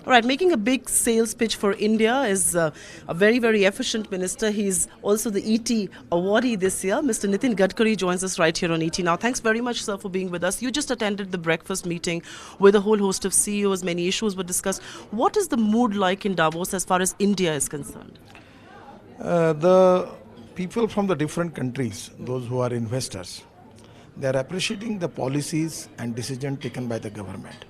All right, making a big sales pitch for India is a very, very efficient minister. He's also the ET awardee this year. Mr. Nitin Gadkari joins us right here on ET Now. Thanks very much, sir, for being with us. You just attended the breakfast meeting with a whole host of CEOs. Many issues were discussed. What is the mood like in Davos as far as India is concerned? The people from the different countries, those who are investors, they are appreciating the policies and decisions taken by the government.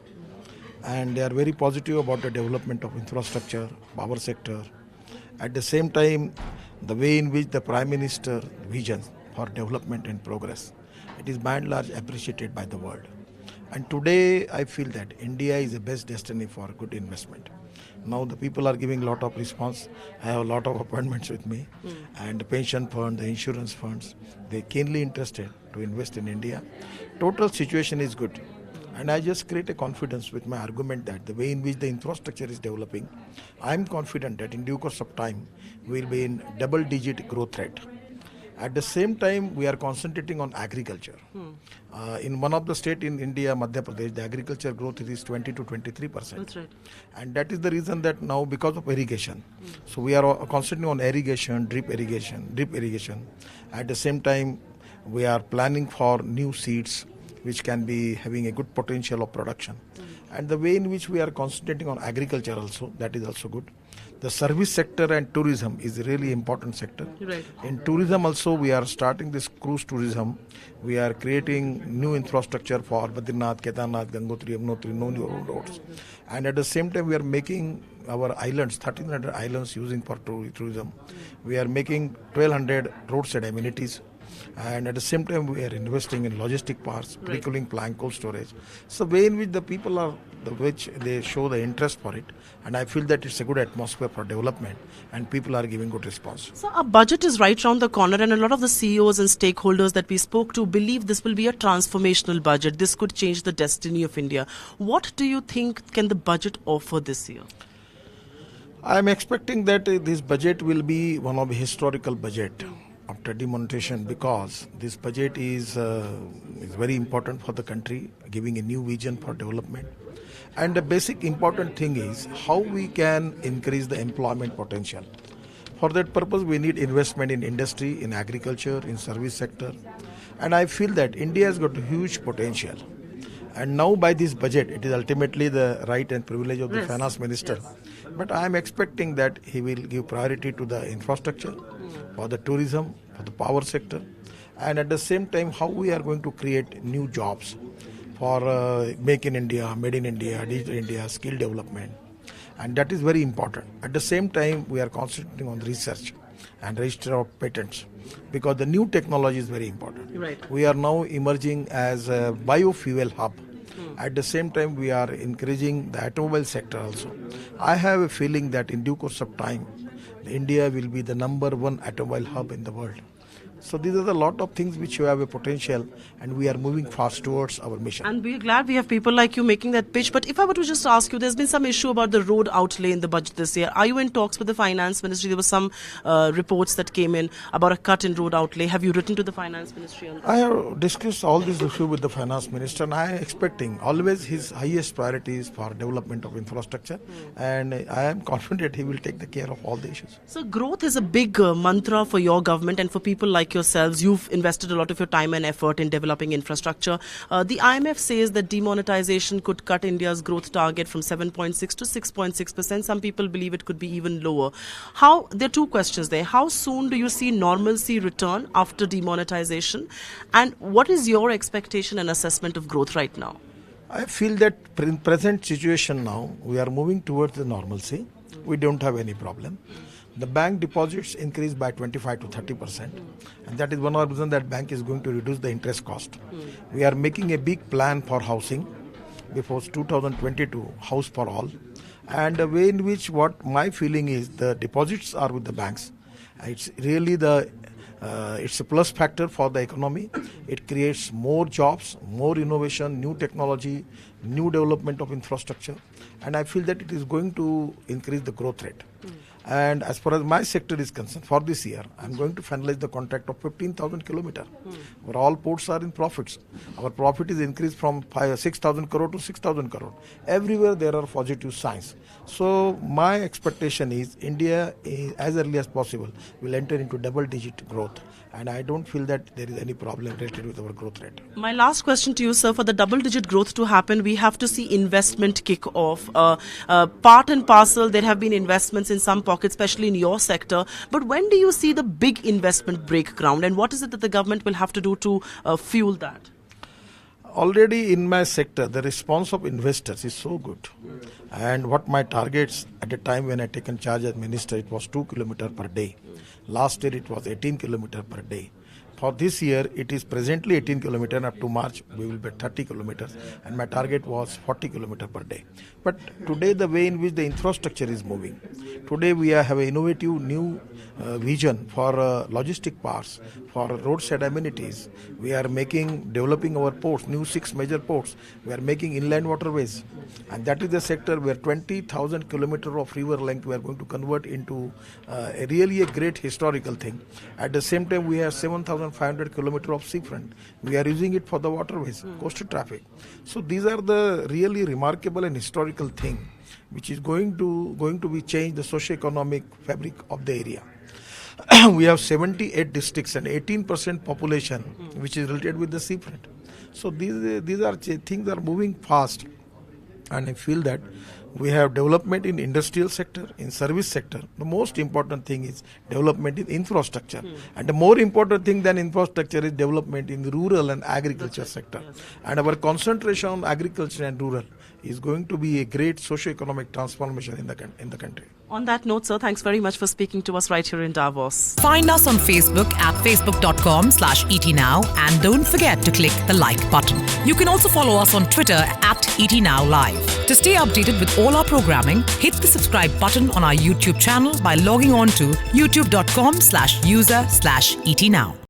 And they are very positive about the development of infrastructure, power sector. At the same time, the way in which the Prime Minister vision for development and progress, it is by and large appreciated by the world. And today I feel that India is the best destiny for good investment. Now the people are giving a lot of response. I have a lot of appointments with me, and the pension fund, the insurance funds, they're keenly interested to invest in India. Total situation is good. And I just create a confidence with my argument that the way in which the infrastructure is developing, I'm confident that in due course of time, we will be in double-digit growth rate. At the same time, we are concentrating on agriculture. In one of the states in India, Madhya Pradesh, the agriculture growth is 20 to 23%. That's right. And that is the reason that now because of irrigation, so we are concentrating on irrigation, drip irrigation. At the same time, we are planning for new seeds, which can be having a good potential of production. And the way in which we are concentrating on agriculture also, that is also good. The service sector and tourism is a really important sector. Right. In tourism also, we are starting this cruise tourism. We are creating new infrastructure for Badrinath, Kedarnath, Gangotri, Yamunotri, no new roads. And at the same time, we are making our islands, 1,300 islands using for tourism. We are making 1,200 roadside amenities. And at the same time, we are investing in logistic parks, pre-cooling plant, cold storage. So way in which the people are, which they show the interest for it. And I feel that it's a good atmosphere for development and people are giving good response. So our budget is right round the corner, and a lot of the CEOs and stakeholders that we spoke to believe this will be a transformational budget. This could change the destiny of India. What do you think can the budget offer this year? I am expecting that this budget will be one of the historical budget after demonetization, because this budget is very important for the country, giving a new vision for development. And the basic important thing is how we can increase the employment potential. For that purpose, we need investment in industry, in agriculture, in service sector. And I feel that India has got a huge potential. And now by this budget, it is ultimately the right and privilege of the finance minister. But I am expecting that he will give priority to the infrastructure, for the tourism, for the power sector, and at the same time how we are going to create new jobs for Make in India, Made in India, Digital India, skill development. And that is very important. At the same time, we are concentrating on research and register of patents, because the new technology is very important. Right. We are now emerging as a biofuel hub. At the same time, we are increasing the automobile sector also. I have a feeling that in due course of time, India will be the number one automobile hub in the world. So these are a lot of things which have a potential, and we are moving fast towards our mission. And we're glad we have people like you making that pitch. But if I were to just ask you, there's been some issue about the road outlay in the budget this year. Are you in talks with the finance ministry? There were some reports that came in about a cut in road outlay. Have you written to the finance ministry on this? I have discussed all these issues with the finance minister, and I am expecting always his highest priorities for development of infrastructure, and I am confident he will take the care of all the issues. So growth is a big mantra for your government and for people like yourselves. You've invested a lot of your time and effort in developing infrastructure. The IMF says that demonetization could cut India's growth target from 7.6 to 6.6%. Some people believe it could be even lower. There are two questions there. How soon do you see normalcy return after demonetization? And what is your expectation and assessment of growth right now? I feel that in present situation now, we are moving towards the normalcy. We don't have any problem. The bank deposits increased by 25 to 30%, and that is one of the reasons that bank is going to reduce the interest cost. We are making a big plan for housing before 2022, house for all, and the way in which what my feeling is the deposits are with the banks. It's really it's a plus factor for the economy. It creates more jobs, more innovation, new technology, new development of infrastructure, and I feel that it is going to increase the growth rate. And as far as my sector is concerned, for this year, I'm going to finalize the contract of 15,000 kilometers. Where all ports are in profits. Our profit is increased from 6,000 crore to 6,000 crore. Everywhere there are positive signs. So my expectation is India, as early as possible, will enter into double-digit growth. And I don't feel that there is any problem related with our growth rate. My last question to you, sir, for the double-digit growth to happen, we have to see investment kick off. Part and parcel, there have been investments in some pockets, especially in your sector. But when do you see the big investment break ground? And what is it that the government will have to do to fuel that? Already in my sector, the response of investors is so good. And what my targets at the time when I taken charge as minister, it was 2 kilometers per day. Last year it was 18 kilometers per day. For this year, it is presently 18 kilometers. Up to March, we will be 30 kilometers. And my target was 40 kilometers per day. But today, the way in which the infrastructure is moving, today we have an innovative new vision for logistic parks, for roadside amenities. We are developing our ports, new 6 major ports. We are making inland waterways. And that is the sector where 20,000 kilometers of river length we are going to convert into really a great historical thing. At the same time, we have 7,500 kilometers of seafront. We are using it for the waterways, coastal traffic. So these are the really remarkable and historical thing which is going to be change the socio-economic fabric of the area. We have 78 districts and 18% population which is related with the seafront. So these are things are moving fast, and I feel that we have development in industrial sector, in service sector. The most important thing is development in infrastructure. And the more important thing than infrastructure is development in the rural and agriculture sector. Yes. And our concentration on agriculture and rural is going to be a great socio-economic transformation in the country. On that note, sir, thanks very much for speaking to us right here in Davos. Find us on Facebook at facebook.com/ETNow, and don't forget to click the like button. You can also follow us on Twitter at ETNowLive. To stay updated with all our programming, hit the subscribe button on our YouTube channel by logging on to youtube.com/user/ETNow.